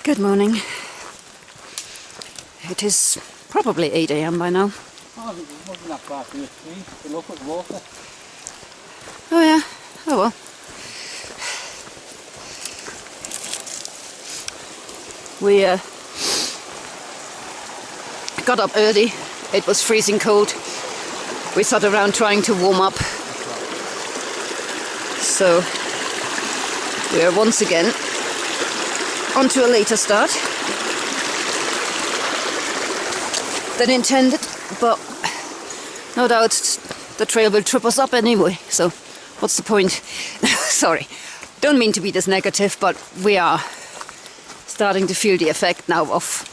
Good morning. It is probably 8 AM by now. Oh, it wasn't that bad for the tree to look at water. Oh yeah, oh well. We got up early. It was freezing cold. We sat around trying to warm up. So we are once again on to a later start than intended, but no doubt the trail will trip us up anyway, so what's the point? Sorry, don't mean to be this negative, but we are starting to feel the effect now of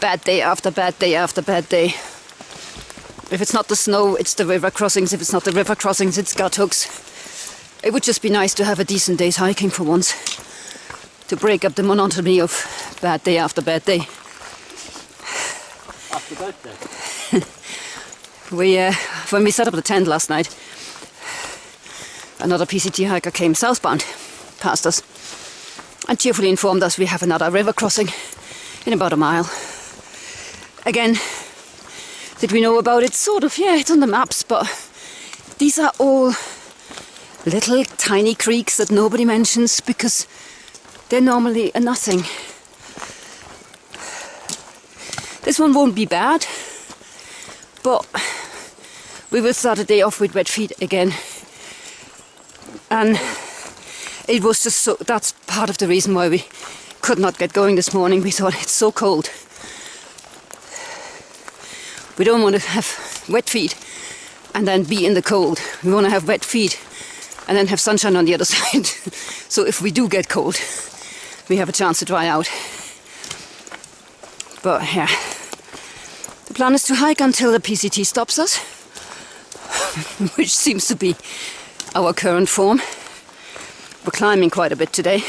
bad day after bad day after bad day. If it's not the snow, it's the river crossings. If it's not the river crossings, it's gut hooks. It would just be nice to have a decent day's hiking for once, to break up the monotony of bad day after bad day. After bad day? When we set up the tent last night, another PCT hiker came southbound past us and cheerfully informed us we have another river crossing in about a mile. Again, did we know about it? Sort of, yeah, it's on the maps, but these are all little tiny creeks that nobody mentions because they're normally a nothing. This one won't be bad, but we will start the day off with wet feet again. And it was just so, that's part of the reason why we could not get going this morning. We thought it's so cold. We don't want to have wet feet and then be in the cold. We want to have wet feet and then have sunshine on the other side. So if we do get cold, we have a chance to dry out. But yeah, the plan is to hike until the PCT stops us, which seems to be our current form. We're climbing quite a bit today.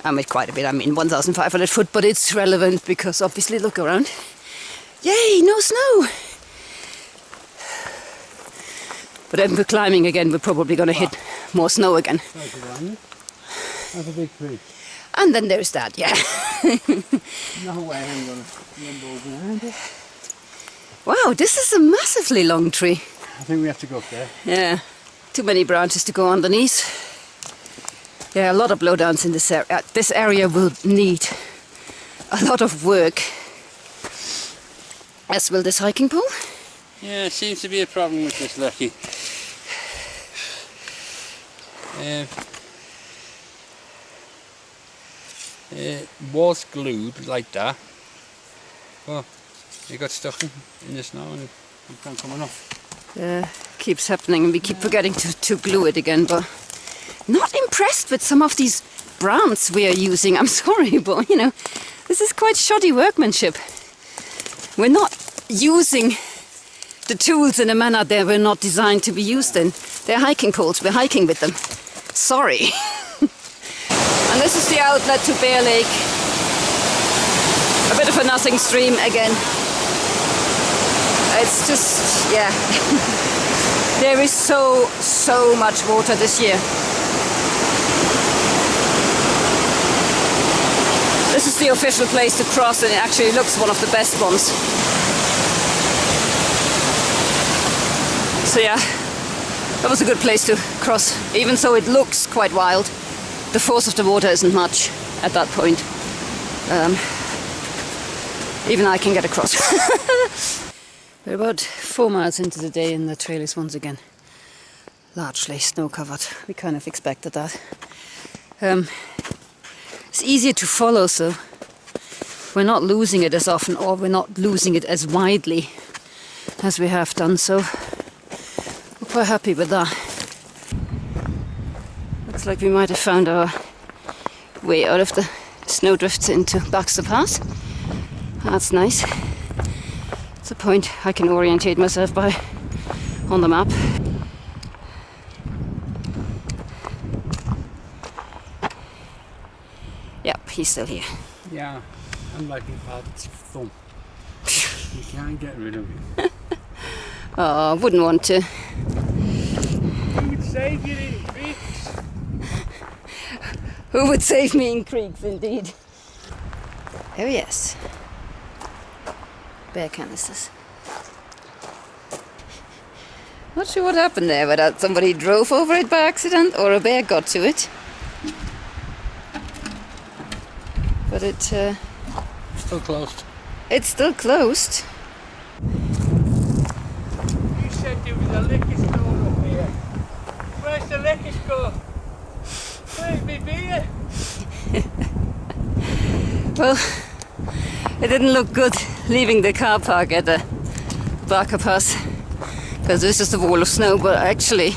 And with quite a bit, I mean 1,500 foot, but it's relevant because obviously look around. Yay, no snow! But then we're climbing again, we're probably going to hit more snow again. That's a big tree. And then there's that, yeah. No way I'm going to limbo behind it. Wow, this is a massively long tree. I think we have to go up there. Yeah, too many branches to go underneath. Yeah, a lot of blowdowns in this area. This area will need a lot of work. As will this hiking pole. Yeah, it seems to be a problem with this Lucky. It was glued like that. Well, it got stuck in the snow and it can't come off. Yeah, keeps happening and we keep forgetting to glue it again, but not impressed with some of these brands we are using. I'm sorry, but you know, this is quite shoddy workmanship. We're not using the tools in a manner that were not designed to be used in. They're hiking poles, we're hiking with them. Sorry. And this is the outlet to Bear Lake. A bit of a nothing stream again. It's just, yeah. There is so much water this year. This is the official place to cross and it actually looks one of the best ones. So yeah, that was a good place to cross. Even so it looks quite wild, the force of the water isn't much at that point. Even I can get across. We're about 4 miles into the day and the trail is once again largely snow covered. We kind of expected that. It's easier to follow, so we're not losing it as often or we're not losing it as widely as we have done, so we're quite happy with that. Looks like we might have found our way out of the snowdrifts into Baxter Pass. That's nice. It's a point I can orientate myself by on the map. Yep, he's still here. Yeah, I'm like a bad thumb. You can't get rid of it. Oh, I wouldn't want to. Who would save you in creeks? Who would save me in creeks, indeed. Oh yes. Bear canisters. Not sure what happened there, whether somebody drove over it by accident or a bear got to it. But Still closed. it's still closed. You said there was a liquor store up here. Where's the liquor store? Where's my beer? Well, it didn't look good leaving the car park at the Barker Pass because there's just a wall of snow, but actually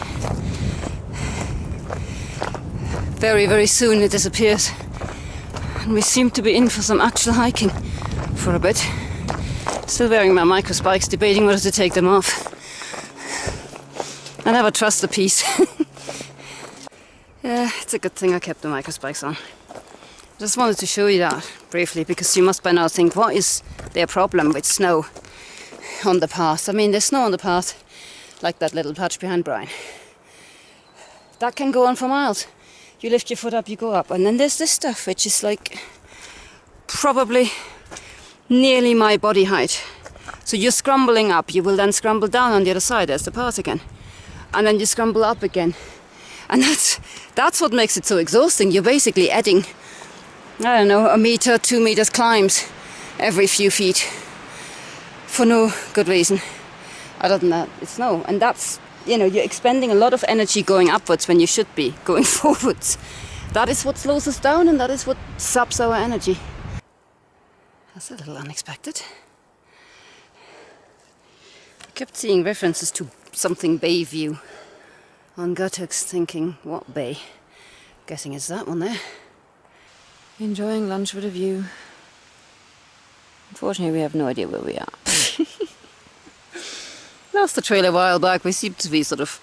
very, very soon it disappears. And we seem to be in for some actual hiking for a bit. Still wearing my micro spikes, debating whether to take them off. I never trust the piece. Yeah, it's a good thing I kept the micro spikes on. Just wanted to show you that briefly because you must by now think, what is their problem with snow on the path? I mean, there's snow on the path like that little patch behind Brian. That can go on for miles. You lift your foot up, you go up. And then there's this stuff which is like probably nearly my body height. So you're scrambling up, you will then scramble down on the other side. There's the path again. And then you scramble up again. And that's what makes it so exhausting. You're basically adding, I don't know, 1 meter, 2 meters climbs every few feet for no good reason. Other than that, it's snow. And that's, you know, you're expending a lot of energy going upwards when you should be going forwards. That is what slows us down and that is what saps our energy. That's a little unexpected. I kept seeing references to something Bayview on Guttux, thinking, what bay? Guessing it's that one there. Enjoying lunch with a view. Unfortunately, we have no idea where we are. Lost the trail a while back. We seem to be sort of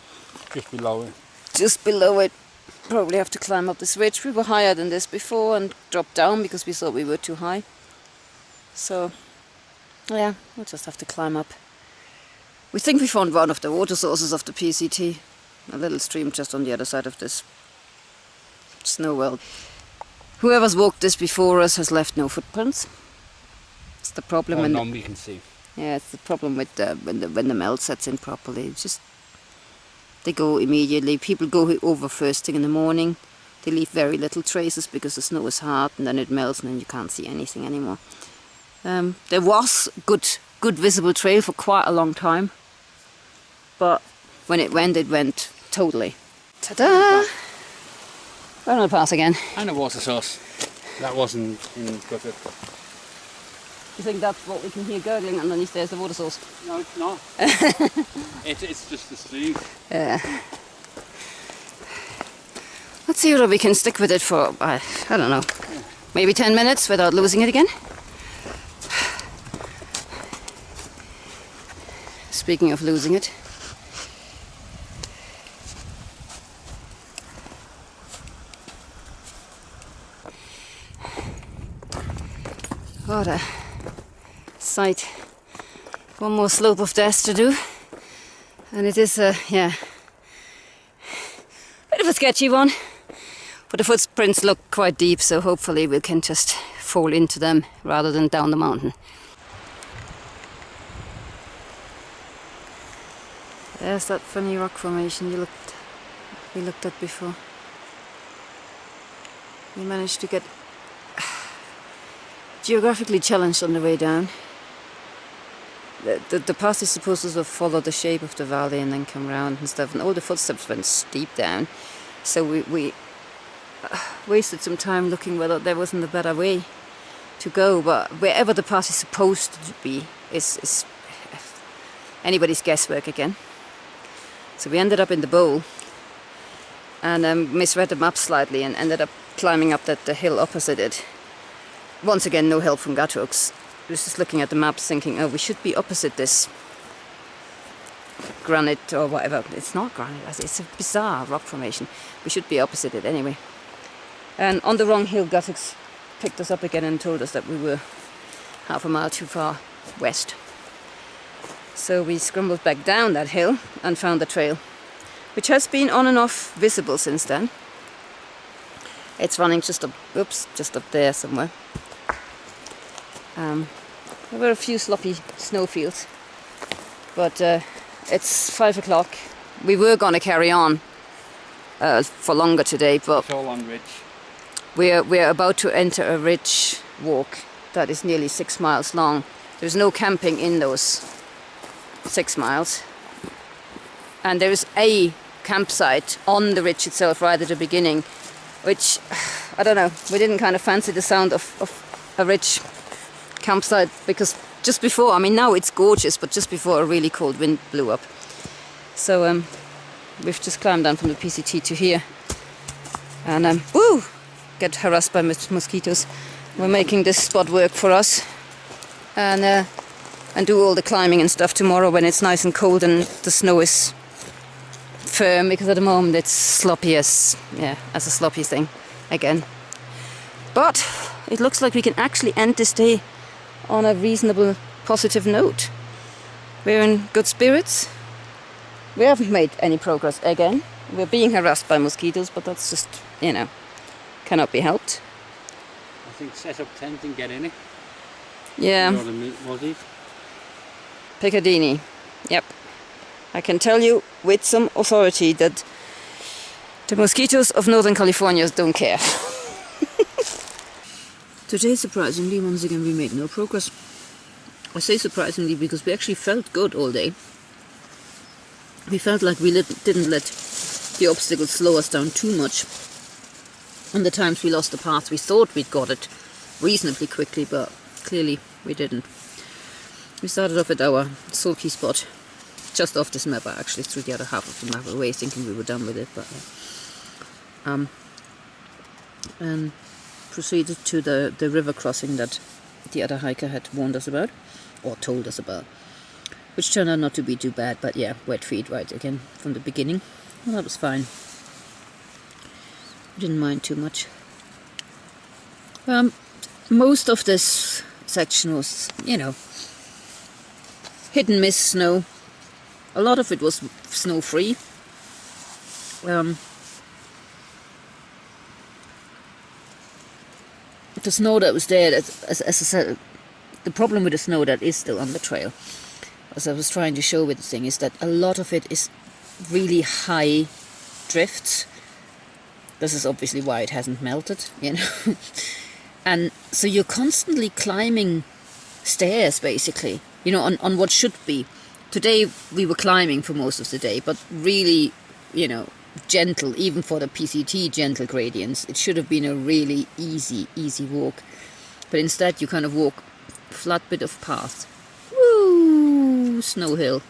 Just below it. just below it. Probably have to climb up this ridge. We were higher than this before and dropped down because we thought we were too high. So, yeah, we'll just have to climb up. We think we found one of the water sources of the PCT. A little stream just on the other side of this snow well. Whoever's walked this before us has left no footprints. It's the problem when none we can see. yeah, it's the problem with when the melt sets in properly. It's just they go immediately. People go over first thing in the morning. They leave very little traces because the snow is hard, and then it melts, and then you can't see anything anymore. There was good visible trail for quite a long time, but when it went totally. Ta-da! We're on the pass again. And a water source. That wasn't in Guttux. You think that's what we can hear gurgling underneath there's the water source? No, it's not. It's just the stream. Let's see whether we can stick with it for, I don't know, maybe 10 minutes without losing it again. Speaking of losing it. What a sight. One more slope of death to do. And it is a, yeah, bit of a sketchy one. But the footprints look quite deep, so hopefully we can just fall into them rather than down the mountain. There's that funny rock formation we looked at before. We managed to get geographically challenged on the way down. The path is supposed to sort of follow the shape of the valley and then come round and stuff, and all the footsteps went steep down, so we wasted some time looking whether there wasn't a better way to go, but wherever the path is supposed to be is anybody's guesswork again. So we ended up in the bowl and misread the map slightly and ended up climbing up the hill opposite it. Once again, no help from Guttux. I was just looking at the maps thinking, oh, we should be opposite this granite or whatever. It's not granite, it's a bizarre rock formation. We should be opposite it anyway. And on the wrong hill, Guttux picked us up again and told us that we were half a mile too far west. So we scrambled back down that hill and found the trail, which has been on and off visible since then. It's running just up there somewhere. There were a few sloppy snowfields, but it's 5 o'clock. We were going to carry on for longer today, but It's all on ridge. we're about to enter a ridge walk that is nearly 6 miles long. There's no camping in those 6 miles, and there's a campsite on the ridge itself right at the beginning, which I don't know, we didn't kind of fancy the sound of a ridge campsite, because just before, I mean now it's gorgeous, but just before a really cold wind blew up. So we've just climbed down from the PCT to here, and woo, get harassed by mosquitoes. We're making this spot work for us, and do all the climbing and stuff tomorrow when it's nice and cold and the snow is firm, because at the moment it's sloppy as a sloppy thing again. But it looks like we can actually end this day on a reasonable positive note. We're in good spirits. We haven't made any progress again. We're being harassed by mosquitoes, but that's just, you know, cannot be helped. I think set up tent and get in it. Yeah. You know the mozzies. Piccadini. Yep. I can tell you with some authority that the mosquitoes of Northern California don't care. Today, surprisingly, once again we made no progress. I say surprisingly because we actually felt good all day. We felt like we didn't let the obstacles slow us down too much. And the times we lost the path, we thought we'd got it reasonably quickly, but clearly we didn't. We started off at our sulky spot, just off this map. I actually threw the other half of the map away, thinking we were done with it, but and proceeded to the river crossing that the other hiker had warned us about, or told us about, which turned out not to be too bad. But yeah, wet feet right again from the beginning. Well, that was fine. Didn't mind too much. Most of this section was, you know, hit and miss snow. A lot of it was snow free. The snow that was there, as I said, the problem with the snow that is still on the trail, as I was trying to show with the thing, is that a lot of it is really high drifts. This is obviously why it hasn't melted, you know. And so you're constantly climbing stairs, basically, you know, on what should be. Today we were climbing for most of the day, but really, you know, gentle, even for the PCT, gentle gradients. It should have been a really easy walk. But instead you kind of walk flat bit of path. Woo! Snow hill.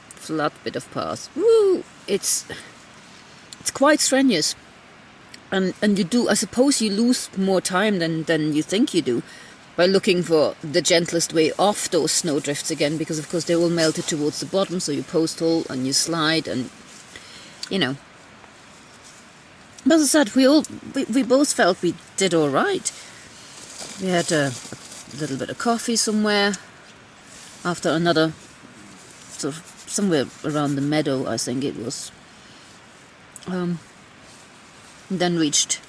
Flat bit of path. Woo! It's quite strenuous. And you do, I suppose you lose more time than you think you do by looking for the gentlest way off those snow drifts again, because of course they're all melted towards the bottom, so you post hole and you slide, and you know. But as I said, we both felt we did all right. We had a little bit of coffee somewhere after another sort of somewhere around the meadow, I think it was. Then reached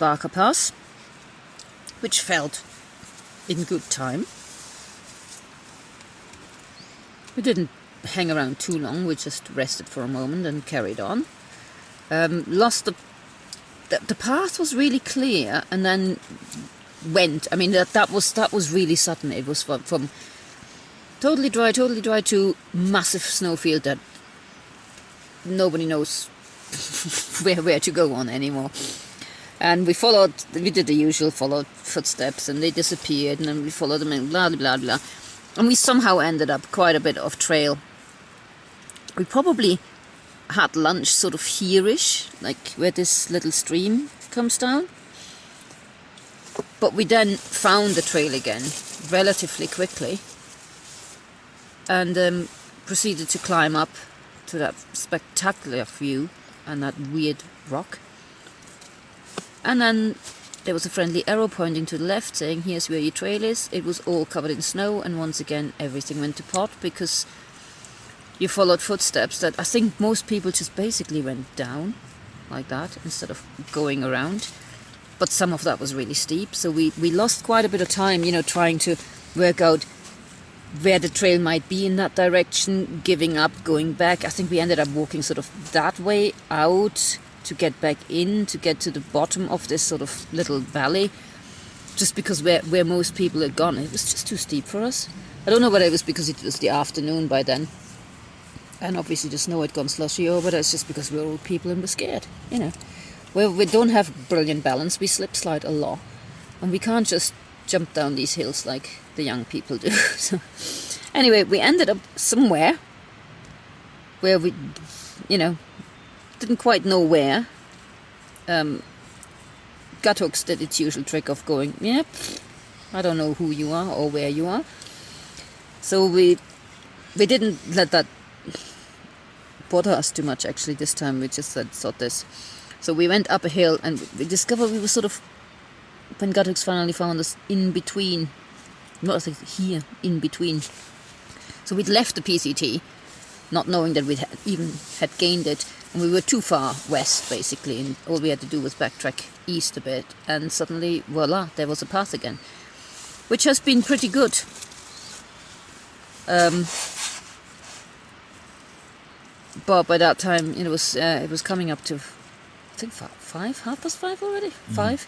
Barker Pass, which felt in good time. We didn't hang around too long, we just rested for a moment and carried on. Lost the path was really clear, and then went. I mean, that was really sudden. It was from totally dry to massive snowfield that nobody knows where to go on anymore. And we did the usual, followed footsteps, and they disappeared, and then we followed them, and blah blah blah. And we somehow ended up quite a bit off trail. We probably had lunch sort of here-ish, like where this little stream comes down. But we then found the trail again relatively quickly, and proceeded to climb up to that spectacular view and that weird rock. And then there was a friendly arrow pointing to the left saying, here's where your trail is. It was all covered in snow, and once again everything went to pot, because you followed footsteps that I think most people just basically went down like that instead of going around. But some of that was really steep, so we lost quite a bit of time, you know, trying to work out where the trail might be in that direction, giving up, going back. I think we ended up walking sort of that way out to get back in, to get to the bottom of this sort of little valley, just because where most people had gone, it was just too steep for us. I don't know whether it was because it was the afternoon by then, and obviously the snow had gone slushy, or whether it's just because we're old people and we're scared, you know. We don't have brilliant balance, we slide a lot, and we can't just jump down these hills like the young people do. So anyway, we ended up somewhere where we, you know, didn't quite know where. Guthooks did its usual trick of going, yep, I don't know who you are or where you are. So we didn't let that bother us too much actually this time. We just thought this. So we went up a hill and we discovered we were sort of, when Guthooks finally found us, in between, not like here, in between. So we'd left the PCT, not knowing that we even had gained it, and we were too far west basically, and all we had to do was backtrack east a bit, and suddenly, voila, there was a path again, which has been pretty good. But by that time, it was coming up to, I think 5:30 already. 5.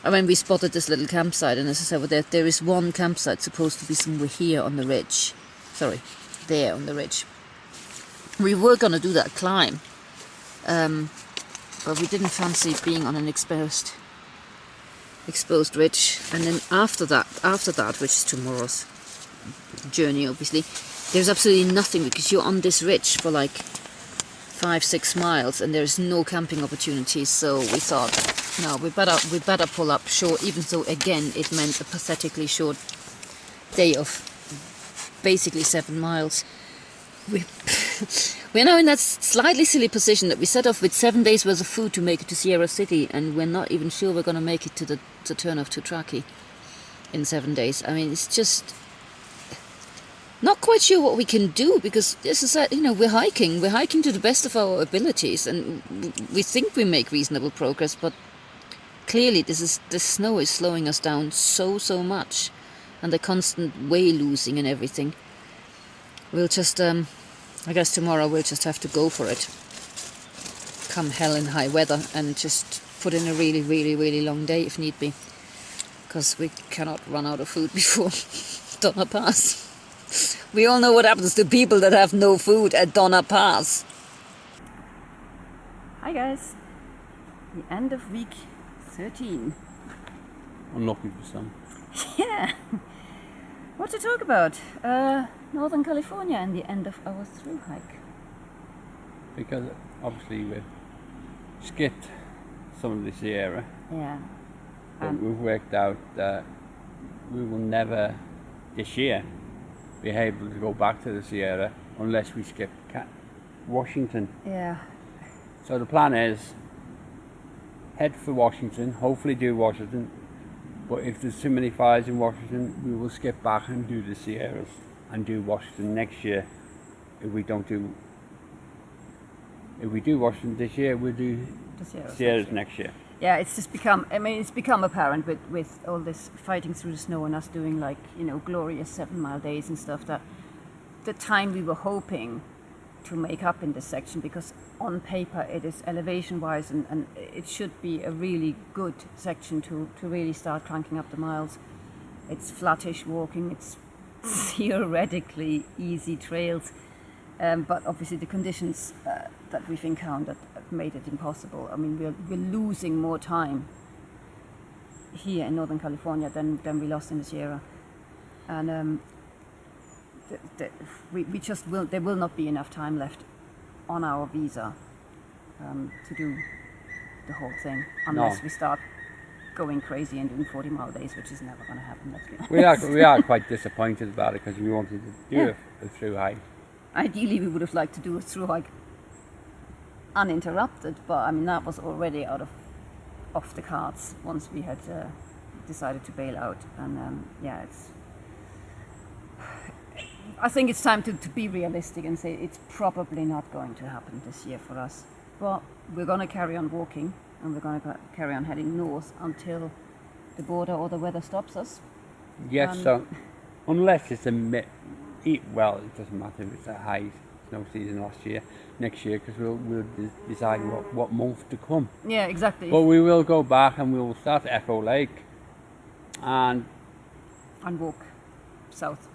And when we spotted this little campsite, and as I said, well, there is one campsite supposed to be somewhere here on the ridge. Sorry, there on the ridge. We were going to do that climb, but we didn't fancy being on an exposed ridge. And then after that, which is tomorrow's journey, obviously, there's absolutely nothing, because you're on this ridge for like 5-6 miles, and there's no camping opportunities. So we thought, no, we better pull up short, even though again it meant a pathetically short day of basically 7 miles. We're now in that slightly silly position that we set off with 7 days worth of food to make it to Sierra City, and we're not even sure we're going to make it to the turn of Tutraki in 7 days. I mean, it's just not quite sure what we can do, because this is, you know, we're hiking to the best of our abilities, and we think we make reasonable progress, but clearly the snow is slowing us down so much, and the constant way losing and everything. We'll just, I guess tomorrow we'll just have to go for it, come hell and high weather, and just put in a really long day if need be, because we cannot run out of food before Donner Pass. We all know what happens to people that have no food at Donner Pass. Hi guys, the end of week 13. Unlucky for some. Yeah. What to talk about? Northern California and the end of our through hike. Because obviously we've skipped some of the Sierra. Yeah. But we've worked out that we will never this year be able to go back to the Sierra unless we skip Washington. Yeah. So the plan is head for Washington, hopefully do Washington, but if there's too many fires in Washington, we will skip back and do the Sierras and do Washington next year. If we do Washington this year, we'll do the Sierras next year. Yeah, it's just become, I mean, it's become apparent with all this fighting through the snow and us doing, like, you know, glorious 7-mile days and stuff, that the time we were hoping to make up in this section, because on paper it is elevation-wise and it should be a really good section to really start cranking up the miles. It's flattish walking, it's theoretically easy trails, but obviously the conditions that we've encountered have made it impossible. I mean, we're losing more time here in Northern California than we lost in the Sierra, and there will not be enough time left on our visa to do the whole thing, unless we start going crazy and doing 40-mile days, which is never going to happen, let's be honest. We are quite disappointed about it, because we wanted to do a through hike. Ideally we would have liked to do a through hike uninterrupted, but I mean that was already off the cards once we had decided to bail out, and yeah, I think it's time to be realistic and say it's probably not going to happen this year for us. But we're going to carry on walking, and we're going to carry on heading north until the border or the weather stops us. Yes, so unless it's well, it doesn't matter if it's a high snow season next year, because we'll decide what month to come. Yeah, exactly. But we will go back and we will start at Echo Lake and walk south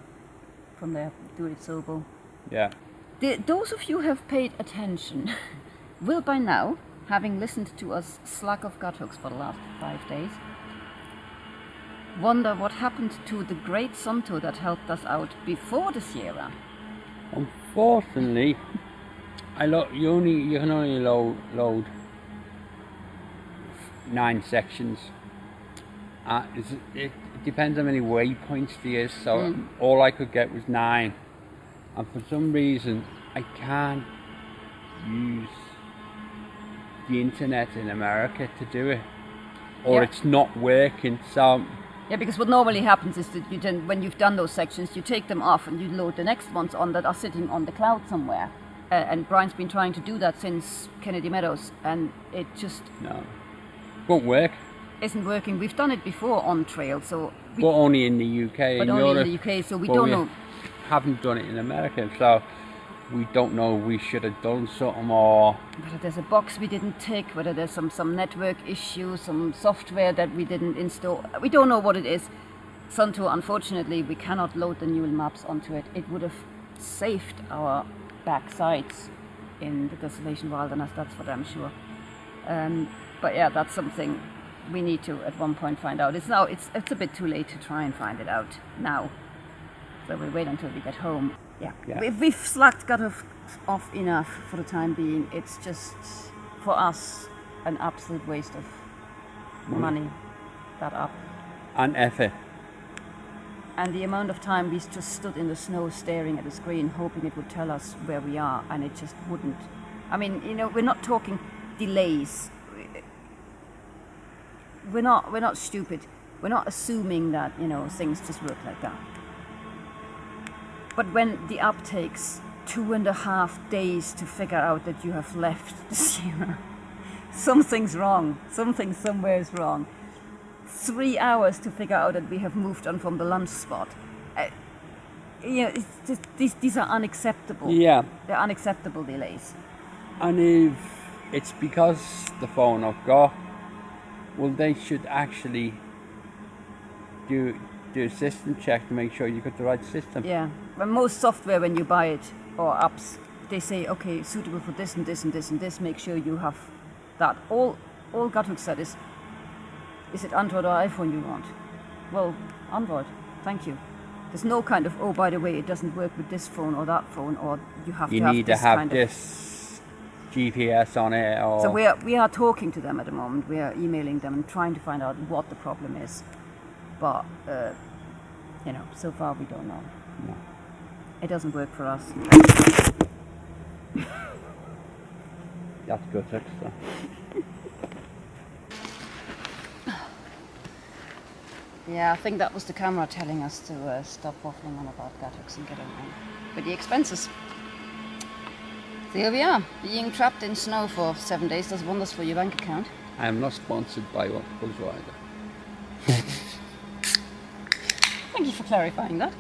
from there, do it Sobo. yeah. Those of you who have paid attention will by now, having listened to us slack off guthooks for the last 5 days, wonder what happened to the great Sunto that helped us out before the Sierra. Unfortunately, you can only load 9 sections. It depends how many waypoints there is, so all I could get was 9. And for some reason, I can't use the internet in America to do it, or it's not working. So yeah, because what normally happens is that when you've done those sections, you take them off and you load the next ones on that are sitting on the cloud somewhere. And Brian's been trying to do that since Kennedy Meadows, and it just won't work. Isn't working. We've done it before on trail, so but only in the UK. But in only Europe, in the UK, so we don't know. Haven't done it in America, so we don't know. We should have done something, or whether there's a box we didn't tick, whether there's some network issue, some software that we didn't install. We don't know what it is. Sunto, unfortunately, we cannot load the Newell maps onto it. It would have saved our backsides in the Desolation Wilderness, that's for damn sure. But yeah, that's something we need to at one point find out. It's a bit too late to try and find it out now. So we'll wait until we get home. Yeah. We've slacked off enough for the time being. It's just, for us, an absolute waste of money, that up. And effort. And the amount of time we just stood in the snow staring at the screen, hoping it would tell us where we are, and it just wouldn't. I mean, we're not talking delays. We're not stupid. We're not assuming that, things just work like that. But when the app takes 2.5 days to figure out that you have left the Sierra, something's wrong. Something somewhere is wrong. 3 hours to figure out that we have moved on from the lunch spot. It's just, these are unacceptable. Yeah. They're unacceptable delays. And if it's because the phone I've got, well, they should actually do a system check to make sure you got the right system. Yeah. But most software, when you buy it, or apps, they say, okay, suitable for this and this and this and this, make sure you have that. All Guthook said is it Android or iPhone you want? Well, Android, thank you. There's no kind of, oh, by the way, it doesn't work with this phone or that phone, or you have to have this kind of... this GPS on it, or... So we are talking to them at the moment. We are emailing them and trying to find out what the problem is. But, so far we don't know. No. It doesn't work for us. That's good, so. Yeah, I think that was the camera telling us to stop waffling on about Guthooks and get on with the expenses. So here we are, being trapped in snow for 7 days does wonders for your bank account. I am not sponsored by Volkswagen. Thank you for clarifying that.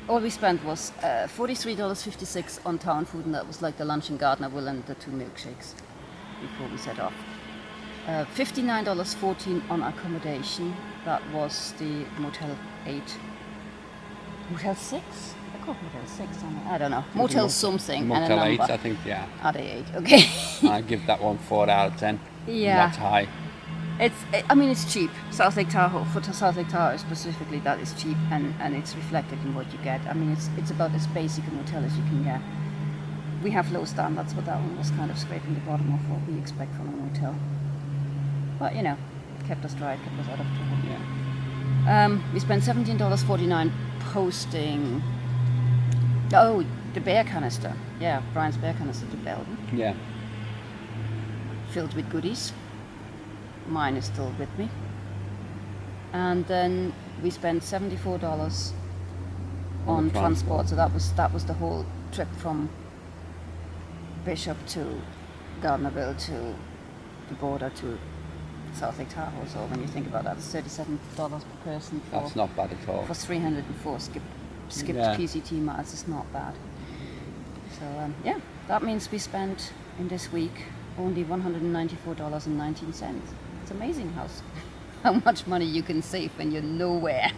All we spent was $43.56 on town food, and that was like the lunch in Gardnerville and the 2 milkshakes before we set off. $59.14 on accommodation. That was the Motel 8. Motel 6? I called Motel 6, I don't know. Motel something. Motel and a 8, number. I think, yeah. Are they 8? Okay. I give that one 4 out of 10. Yeah. That's high. It's cheap. South Lake Tahoe, for South Lake Tahoe specifically, that is cheap, and it's reflected in what you get. I mean, it's about as basic a motel as you can get. We have low standards, but that one was kind of scraping the bottom of what we expect from a motel. But, it kept us dry, it kept us out of trouble. Yeah. We spent $17.49 posting... Oh, the bear canister. Yeah, Brian's bear canister to Belden. Yeah. Filled with goodies. Mine is still with me. And then we spent $74 on transport. So that was the whole trip from Bishop to Gardnerville to the border to South Lake Tahoe. So when you think about that, it's $37 per person for That's not bad at all. for 304 skipped Yeah. PCT miles. Is not bad. So yeah, that means we spent in this week only $194.19. It's amazing how much money you can save when you're nowhere.